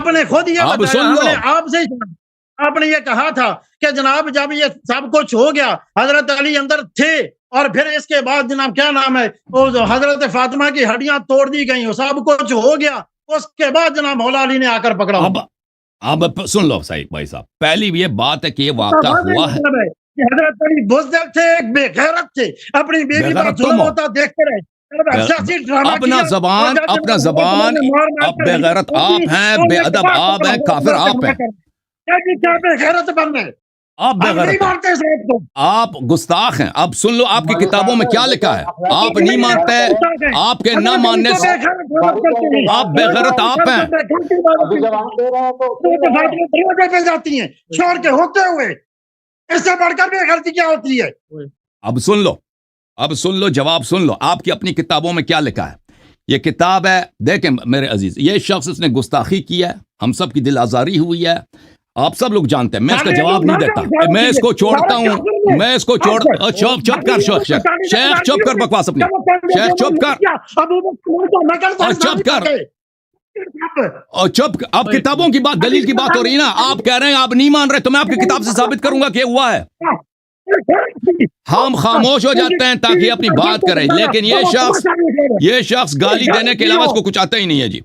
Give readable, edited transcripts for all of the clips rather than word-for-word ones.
آپ نے خود یہ اب بتایا، سن ہم لو، نے آپ سے ہی سنا، آپ نے یہ کہا تھا کہ جناب جب یہ سب کچھ ہو گیا حضرت علی اندر تھے، اور پھر اس کے بعد جناب کیا نام ہے وہ حضرت فاطمہ کی ہڈیاں توڑ دی گئیں، وہ سب کچھ ہو گیا، اس کے بعد جناب مولا علی نے آ کر پکڑا۔ اب سن لو صحیح بھائی صاحب، پہلی یہ بات ہے کہ یہ واقعہ ہوا ہے، حضرت علی بزدل تھے، ایک بے غیرت تھے، اپنی بیوی پر ظلم ہوتا دیکھتے رہے، اپنا زبان اب بے غیرت آپ ہیں، بے ادب آپ ہیں، کافر آپ ہیں، کیا بے غیرت بن گئے، آپ بے غیرت ہیں، آپ گستاخ ہیں۔ اب سن لو آپ کی کتابوں میں کیا لکھا ہے، آپ نہیں مانتے، آپ کے نہ ماننے سے آپ بے غیرت آپ ہیں۔ جاتی ہیں شور کے ہوتے ہوئے، اس سے بڑھ کر بے غیرتی کیا ہوتی ہے؟ اب سن لو جواب سن لو، آپ کی اپنی کتابوں میں کیا لکھا ہے۔ یہ کتاب ہے، دیکھیں میرے عزیز، یہ شخص اس نے گستاخی کی ہے، ہم سب کی دل آزاری ہوئی ہے، آپ سب لوگ جانتے ہیں، میں اس کا جواب نہیں دیتا، میں اس کو چھوڑتا ہوں، میں اس کو چپ کر شیخ چپ کر بکواس اپنی، شیخ چپ کر اور چپ کر اور چپ۔ اب کتابوں کی بات، دلیل کی بات ہو رہی ہے نا، آپ کہہ رہے ہیں آپ نہیں مان رہے، تو میں آپ کی کتاب سے ثابت کروں گا کہ ہوا ہے۔ ہم خاموش ہو جاتے ہیں تاکہ اپنی بات کریں، لیکن یہ شخص گالی دینے کے علاوہ اس کو کچھ آتا ہی نہیں ہے جی۔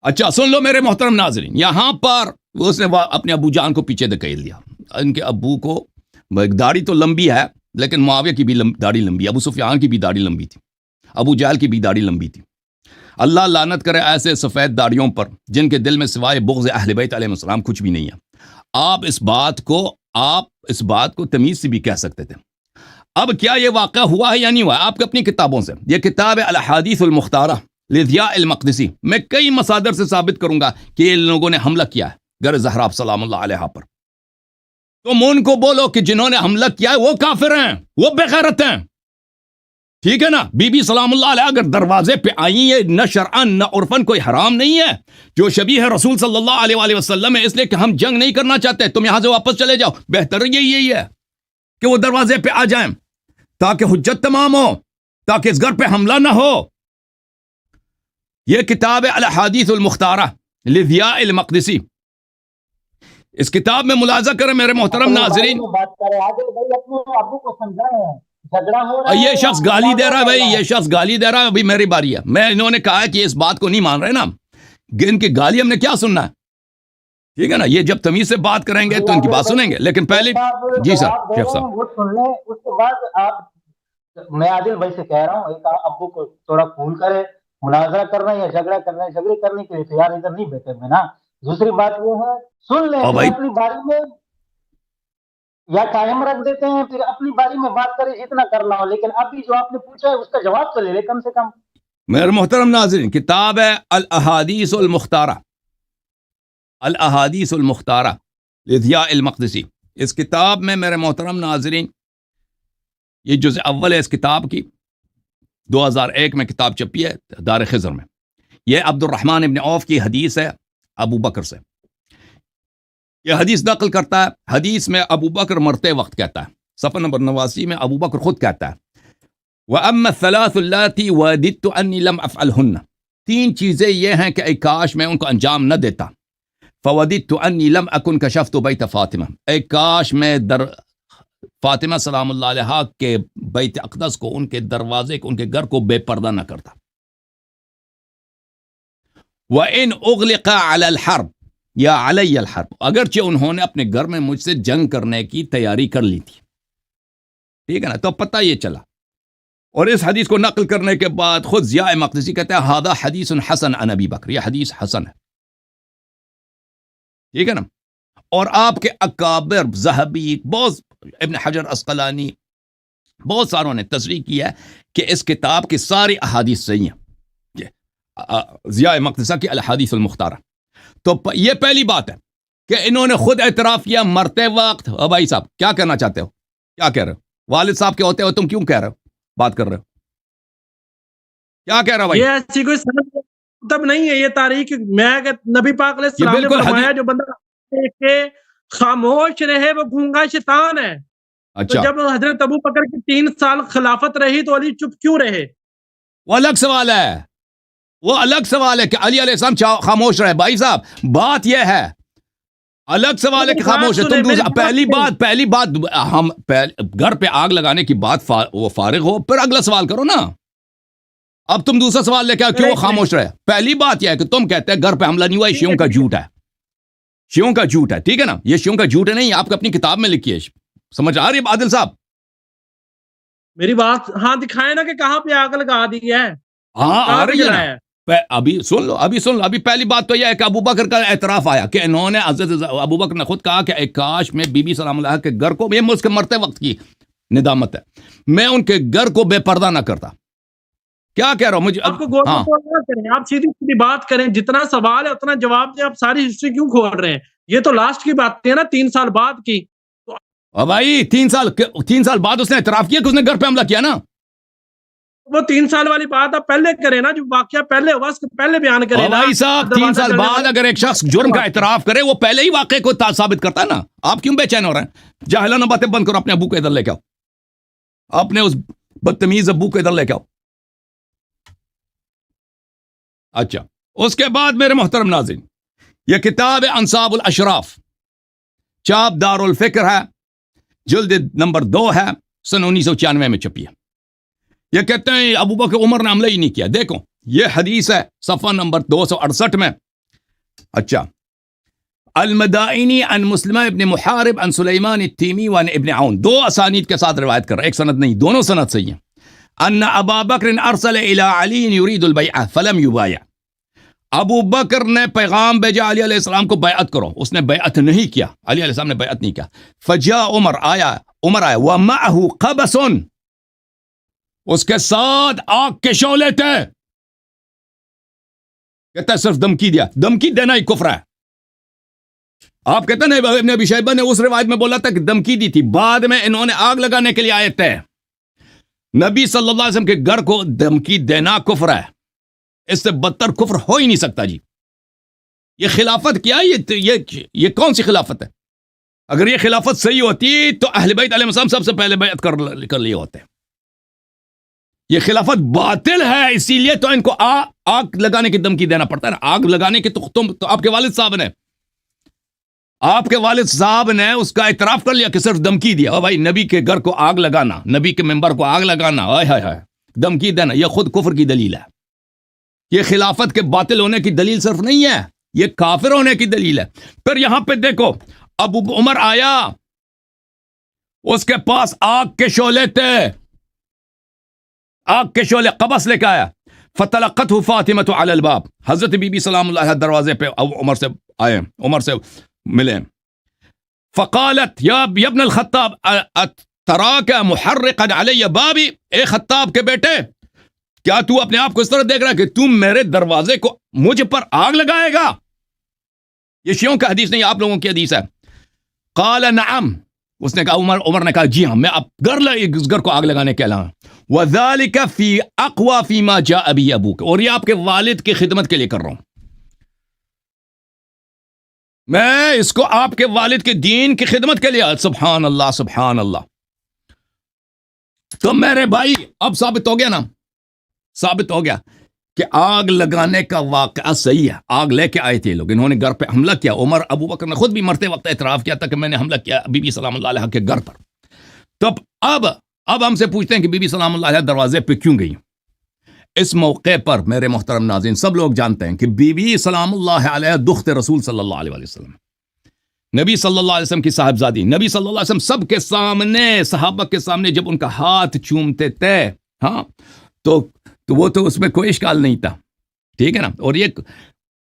اچھا سن لو میرے محترم ناظرین، یہاں پر اس نے اپنے ابو جان کو پیچھے دھکیل دیا، ان کے ابو کو داڑھی تو لمبی ہے لیکن معاویہ کی بھی داڑھی لمبی، ابو سفیان کی بھی داڑھی لمبی تھی، ابو جہل کی بھی داڑھی لمبی تھی۔ اللہ لعنت کرے ایسے سفید داڑھیوں پر جن کے دل میں سوائے بغض اہل بیت علیہ السلام کچھ بھی نہیں ہے۔ آپ اس بات کو تمیز سے بھی کہہ سکتے تھے۔ اب کیا یہ واقعہ ہوا ہے یا نہیں ہوا ہے، آپ کی اپنی کتابوں سے، یہ کتاب ہے الاحادیث المختارہ لضیاء المقدسی، میں کئی مصادر سے ثابت کروں گا کہ ان لوگوں نے حملہ کیا ہے گر زہرا سلام اللہ علیہا پر۔ تم ان کو بولو کہ جنہوں نے حملہ کیا ہے وہ کافر ہیں، وہ بے غیرت ہیں، ٹھیک ہے نا۔ بی بی سلام اللہ علیہ اگر دروازے پہ آئی ہے، نہ شرعن نہ عرفن کوئی حرام نہیں ہے، جو شبیہ ہے رسول صلی اللہ علیہ وآلہ وسلم ہے، اس لیے کہ ہم جنگ نہیں کرنا چاہتے، تم یہاں سے واپس چلے جاؤ، بہتر یہی ہے کہ وہ دروازے پہ آ جائیں تاکہ حجت تمام ہو، تاکہ اس گھر پہ حملہ نہ ہو۔ یہ کتاب ہے الاحادیث المختارہ لضیاء المقدسی، اس کتاب میں ملاحظہ کریں میرے محترم ناظرین۔ یہ شخص گالی دے رہا ہے بھائی، یہ شخص گالی دے رہا ہے، ابھی میری باری ہے، میں انہوں نے کہا ہے کہ اس بات کو نہیں مان رہے نا، ان کی گالی ہم نے کیا سننا ہے، ٹھیک ہے نا۔ یہ جب تمیز سے بات کریں گے تو ان کی بات سنیں گے، لیکن پہلے جی سر شیخ صاحب وہ سن لیں، اس کے بعد آپ، میں عادل بھائی سے کہہ رہا ہوں ایک ابو کو تھوڑا کول کرے، مناظرہ کرنا یا جھگڑا کرنا ہے، جھگڑے کرنے کے لیے تیار ادھر نہیں بیٹھے میں نا۔ دوسری بات یہ ہے سن لیں پھر اپنی باری میں یا قائم رکھ دیتے ہیں، پھر اپنی باری میں بات کریں جتنا کرنا ہو، لیکن ابھی جو آپ نے پوچھا ہے اس کا جواب تو لے لے کم سے کم۔ میرے محترم ناظرین، کتاب ہے الاحادیث المختارہ، الاحادیث المختارہ لضیاء المقدسی، اس کتاب میں میرے محترم ناظرین یہ جزء اول ہے اس کتاب کی، 2001 میں کتاب چھپی ہے دار خضر میں۔ یہ عبد الرحمن ابن عوف کی حدیث ہے ابو بکر سے، یہ حدیث نقل کرتا ہے، حدیث میں ابو بکر مرتے وقت کہتا ہے، صفحہ نمبر 89 میں ابو بکر خود کہتا ہے وَأَمَّا الثَّلَاثُ اللَّاتِي وَدِدْتُ أَنِّي لَمْ أَفْعَلْهُنَّ، تین چیزیں یہ ہیں کہ اے کاش میں ان کو انجام نہ دیتا، فَوَدِدْتُ أَنِّي لَمْ أَكُنْ كَشَفْتُ بَيْتَ فاطمہ، اے کاش میں فاطمہ سلام اللہ علیہا کے بیت اقدس کو، ان کے دروازے کو، ان کے گھر کو بے پردہ نہ کرتا۔ وَإِنْ أُغْلِقَ عَلَى الْحَرْبِ یا عَلَيَّ الْحَرْبِ، اگرچہ انہوں نے اپنے گھر میں مجھ سے جنگ کرنے کی تیاری کر لی تھی، ٹھیک ہے نا، تو پتہ یہ چلا۔ اور اس حدیث کو نقل کرنے کے بعد خود ضیاء مقدسی کہتا ہے ھذا حدیث حسن عن ابی بکر، یہ حدیث حسن ہے، ٹھیک ہے نا۔ اور آپ کے اکابر ذہبی، بہت ابن حجر عسقلانی، بہت ساروں نے تصریح کی ہے کہ اس کتاب کی ساری احادیث صحیح ہیں، ضیاء مقدسہ کی الاحادیث المختارہ۔ تو یہ پہلی بات ہے کہ انہوں نے خود اعتراف کیا مرتے وقت۔ بھائی صاحب کیا کرنا چاہتے ہو، کیا کہہ رہے ہو، والد صاحب کے ہوتے ہو تم کیوں کہہ رہے ہو، بات کر رہے ہو، کیا کہہ رہا بھائی؟ یہ ایسی کوئی سند نہیں ہے، یہ تاریخ میں کہ نبی پاک علیہ السلام نے فرمایا جو بندہ دیکھ کے خاموش رہے وہ گونگا شیطان ہے۔ تو اچھا جب حضرت ابو بکر کی 3 سال خلافت رہی تو علی چپ کیوں رہے؟ وہ الگ سوال ہے، وہ الگ سوال ہے کہ علی علیہ السلام خاموش رہے. بھائی صاحب بات یہ ہے، الگ سوال ہے کہ خاموش ہے. تم پہلی بات ہم گھر پہ آگ لگانے کی بات وہ فارغ ہو، پھر اگلا سوال کرو نا. اب تم دوسرا سوال لے کے آؤ، کیوں وہ خاموش رہے. پہلی بات یہ ہے کہ تم کہتے ہیں گھر پہ حملہ نہیں ہوا، یہ شیعوں کا جھوٹ ہے، شیعوں کا جھوٹ ہے. ٹھیک ہے نا، یہ شیعوں کا جھوٹ ہے، نہیں آپ کو اپنی کتاب میں لکھی ہے. سمجھ آ رہی ہے عادل صاحب؟ میری بات ہاں دکھائے نا کہ کہاں پہ آگ لگا دی ہے، ہاں کہاں آ پہ رہی ہے جلایا ہے؟ نا. ابھی سن لو، ابھی پہلی بات تو یہ ہے کہ ابو بکر کا اعتراف آیا کہ انہوں نے حضرت ابو بکر نے خود کہا کہ کاش میں بی بی سلام اللہ کے گھر کو، یہ اس کے مرتے وقت کی ندامت ہے، میں ان کے گھر کو بے پردہ نہ کرتا. کیا کہہ رہا ہوں مجھے آپ کو غور و خوض نہ کریں، آپ سیدھی سیدھی بات کریں، جتنا سوال ہے اتنا جواب دیں. آپ ساری ہسٹری کیوں کھول رہے ہیں؟ یہ تو لاسٹ کی بات ہے نا، 3 سال بعد کی. بھائی 3 سال بعد اس نے اعتراف کیا کہ اس نے گھر پہ حملہ کیا نا. وہ 3 سال والی بات آپ پہلے کریں نا، جو واقعہ پہلے ہوا اس کے پہلے بیان کریں نا. بھائی صاحب 3 سال بعد اگر ایک شخص جرم کا اعتراف کرے، وہ پہلے ہی واقعے کو ثابت کرتا ہے نا. آپ کیوں بے چین ہو رہے ہیں؟ جاہلانہ باتیں بند کرو، اپنے ابو کو ادھر لے کے آؤ، اپنے اس بدتمیز ابو کو ادھر لے کے آؤ. اچھا، اس کے بعد میرے محترم ناظرین، یہ کتاب انصاب الاشراف، چاپ دار الفکر ہے، جلد نمبر 2 ہے، سن 1996 میں چھپی ہے. یہ کہتے ہیں ابو بکر عمر نے حملہ ہی نہیں کیا. دیکھو یہ حدیث ہے صفحہ نمبر 268 میں. اچھا، المدائنی عن مسلمہ ابن محارب عن سلیمان التیمی وعن ابن عون، 2 اسانید کے ساتھ روایت کر رہا ہے، ایک سند نہیں، دونوں سند صحیح ہیں. ان ابا بکر ارسل الى علی یرید البیعہ فلم یبایع، ابو بکر نے پیغام بھیجا علی علیہ السلام کو بیعت کرو، اس نے بیعت نہیں کیا، علی علیہ السلام نے بیعت نہیں کیا. فجاء عمر آیا ومعه قبس، اس کے ساتھ آگ کے شعلے تھے. کہتا ہے صرف دھمکی دیا، دھمکی دینا ہی کفر ہے. آپ کہتے ہیں نہیں، ابن ابی شیبہ نے اس روایت میں بولا تھا کہ دھمکی دی تھی، بعد میں انہوں نے آگ لگانے کے لیے آئے تھے. نبی صلی اللہ علیہ وسلم کے گھر کو دھمکی دینا کفر ہے، اس سے بدتر کفر ہو ہی نہیں سکتا. جی یہ خلافت کیا ہے؟ یہ کون سی خلافت ہے؟ اگر یہ خلافت صحیح ہوتی تو اہل بیت علیہ السلام سب سے پہلے بیعت کر لیے ہوتے. یہ خلافت باطل ہے، اسی لیے تو ان کو آگ لگانے کی دھمکی دینا پڑتا ہے نا. آگ لگانے کی تو آپ کے والد صاحب نے اس کا اعتراف کر لیا کہ صرف دھمکی دیا. بھائی نبی کے گھر کو آگ لگانا، نبی کے ممبر کو آگ لگانا، دھمکی دینا، یہ خود کفر کی دلیل ہے. یہ خلافت کے باطل ہونے کی دلیل صرف نہیں ہے، یہ کافر ہونے کی دلیل ہے. پھر یہاں پہ دیکھو، ابو عمر آیا، اس کے پاس آگ کے شعلے تھے، آگ کے شعلے قبس لے کے آیا. فتلقته فاطمہ علی الباب، حضرت بی بی سلام اللہ علیہ دروازے پہ عمر سے آئے، عمر سے ملے. فقالت یا ابن الخطاب تراک محرقا علی بابی، اے خطاب کے بیٹے، کیا تو اپنے آپ کو اس طرح دیکھ رہا ہے کہ تم میرے دروازے کو مجھ پر آگ لگائے گا؟ یہ شیعوں کا حدیث نہیں، آپ لوگوں کی حدیث ہے. قال نعم، اس نے کہا، عمر نے کہا جی ہاں، میں اب اس گھر کو آگ لگانے کے علاوہ. وَذَلِكَ فِي أَقْوَى فِي مَا جَاءَ بِهِ أَبُوكَ، اور یہ آپ کے والد کی خدمت کے لیے کر رہا ہوں، میں اس کو آپ کے والد کے دین کی خدمت کے لیے. سبحان اللہ سبحان اللہ. تو میرے بھائی اب ثابت ہو گیا نا، ثابت ہو گیا کہ آگ لگانے کا واقعہ صحیح ہے. آگ لے کے آئے تھے لوگ، انہوں نے گھر پہ حملہ کیا. عمر ابو بکر نے خود بھی مرتے وقت اعتراف کیا تھا کہ میں نے حملہ کیا بی بی سلام اللہ علیہ کے گھر پر. تو اب ہم سے پوچھتے ہیں کہ بی بی سلام اللہ علیہ دروازے پہ کیوں گئی؟ اس موقع پر میرے محترم ناظرین، سب لوگ جانتے ہیں کہ بی بی سلام اللہ علیہ دخت رسول صلی اللہ علیہ وسلم، نبی صلی اللہ علیہ وسلم کی صاحبزادی. نبی صلی اللہ علیہ وسلم سب کے سامنے، صحابہ کے سامنے جب ان کا ہاتھ چومتے تھے، ہاں تو وہ تو اس میں کوئی اشکال نہیں تھا. ٹھیک ہے نا. اور یہ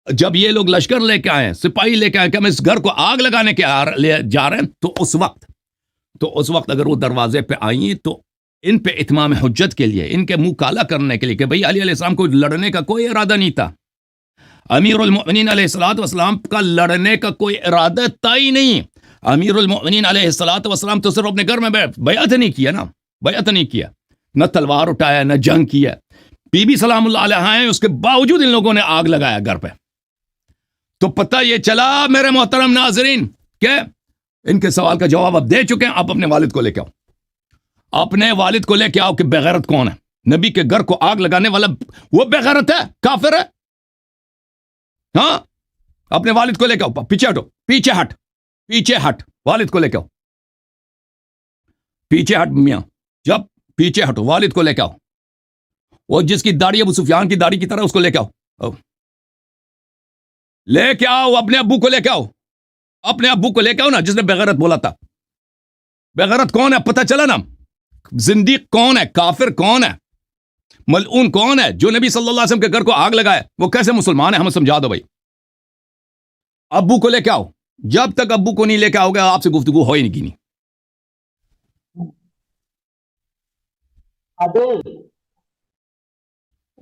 جب یہ لوگ لشکر لے کے آئے، سپاہی لے کے آئے کہ ہم اس گھر کو آگ لگانے کے جا رہے ہیں، تو اس وقت اگر وہ دروازے پہ آئیں تو ان پہ اتمام حجت کے لیے، ان کے منہ کالا کرنے کے لیے کہ بھئی علی علیہ السلام کو لڑنے کا کوئی ارادہ نہیں تھا. امیر المؤمنین علیہ الصلوۃ والسلام کا لڑنے کا کوئی ارادہ تھا ہی نہیں. امیر المؤمنین علیہ الصلوۃ والسلام تو صرف اپنے گھر میں بیعت نہیں کیا نا، بیعت نہیں کیا، نہ تلوار اٹھایا، نہ جنگ کیا. بی بی سلام اللہ علیہ ہیں، اس کے باوجود ان لوگوں نے آگ لگایا گھر پہ. تو پتہ یہ چلا میرے محترم ناظرین کہ ان کے سوال کا جواب اب دے چکے ہیں. آپ اپنے والد کو لے کے آؤ, اپنے والد کو لے کے آؤ کہ بغیرت کون ہے. نبی کے گھر کو آگ لگانے والا وہ بغیرت ہے, کافر ہے. ہاں, اپنے والد کو لے کے آؤ. پیچھے ہٹو, پیچھے ہٹ, والد کو لے کے آؤ. پیچھے ہٹ میاں, جب پیچھے ہٹو, والد کو لے کے آؤ. وہ جس کی داڑھی ابو سفیان کی داڑھی کی طرح, اس کو لے کے آؤ. لے کے آؤ, اپنے ابو کو لے کے آؤ. اپنے ابو کو لے کے آؤ نا, جس نے بغیرت بولا تھا. بغیرت کون ہے پتہ چلا نا. زندیق کون ہے, کافر کون ہے, ملعون کون ہے, جو نبی صلی اللہ علیہ وسلم کے گھر کو آگ لگائے, وہ کیسے مسلمان ہے, ہمیں سمجھا دو بھائی. ابو کو لے کے آؤ. جب تک ابو کو نہیں لے کے آؤ گے, آپ سے گفتگو ہو ہی نہیں کی.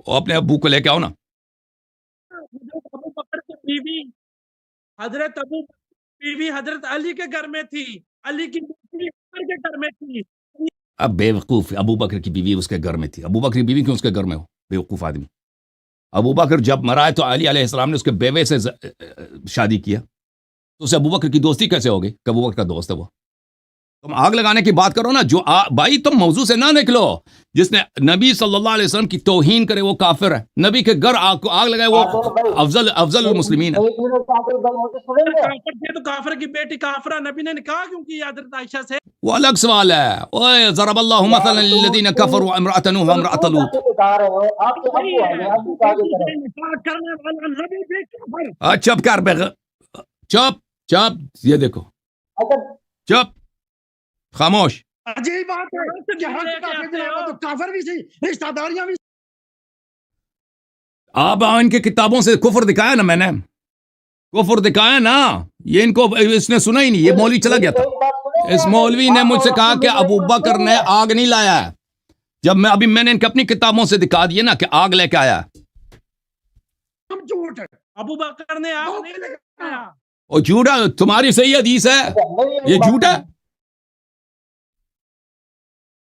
اپنے ابو کو لے کے آؤ نا. ابو بکر کی بیوی حضرت ابو بکر کی بیوی حضرت علی کے گھر میں تھی, علی کی بیوی عمر کے گھر میں تھی. اب بے وقوف, ابو بکر کی بیوی اس کے گھر میں تھی. ابو بکر کی بیوی کیوں اس کے گھر میں ہو, بے وقوف آدمی. ابو بکر جب مرا ہے تو علی علیہ السلام نے اس کے بیوے سے شادی کیا, تو اسے ابو بکر کی دوستی کیسے ہوگی کہ ابو بکر کا دوست ہے وہ. تم آگ لگانے کی بات کرو نا, جو بھائی تم موضوع سے نہ نکلو. جس نے نبی صلی اللہ علیہ وسلم کی توہین کرے وہ کافر ہے. نبی کے گھر آگ لگائے وہ افضل المسلمین ہے. تو کافر کی بیٹی کافرہ, نبی نے نکاح کیوں کیا حضرت عائشہ سے؟ وہ الگ سوال ہے. اوے ضرب اللہ مثلا للذین کفروا امرأۃ نوح وامرأۃ لوط. چپ کر بے, چپ, یہ دیکھو, چپ, خاموش. عجیب بات ہے, تو کافر بھی تھی, رشتہ داریاں بھی. آپ ان کی کتابوں سے کفر دکھایا نا, میں نے کفر دکھایا نا. یہ ان کو اس نے سنا ہی نہیں. یہ مولوی چلا گیا تھا, اس مولوی نے مجھ سے کہا کہ ابو بکر نے آگ نہیں لایا ہے, جب میں نے ان کی اپنی کتابوں سے دکھا دیے نا کہ آگ لے کے آیا. جھوٹ ہے, ابو بکر نے آگ نہیں لگایا. اور جھوٹا, تمہاری صحیح حدیث ہے, یہ جھوٹ ہے.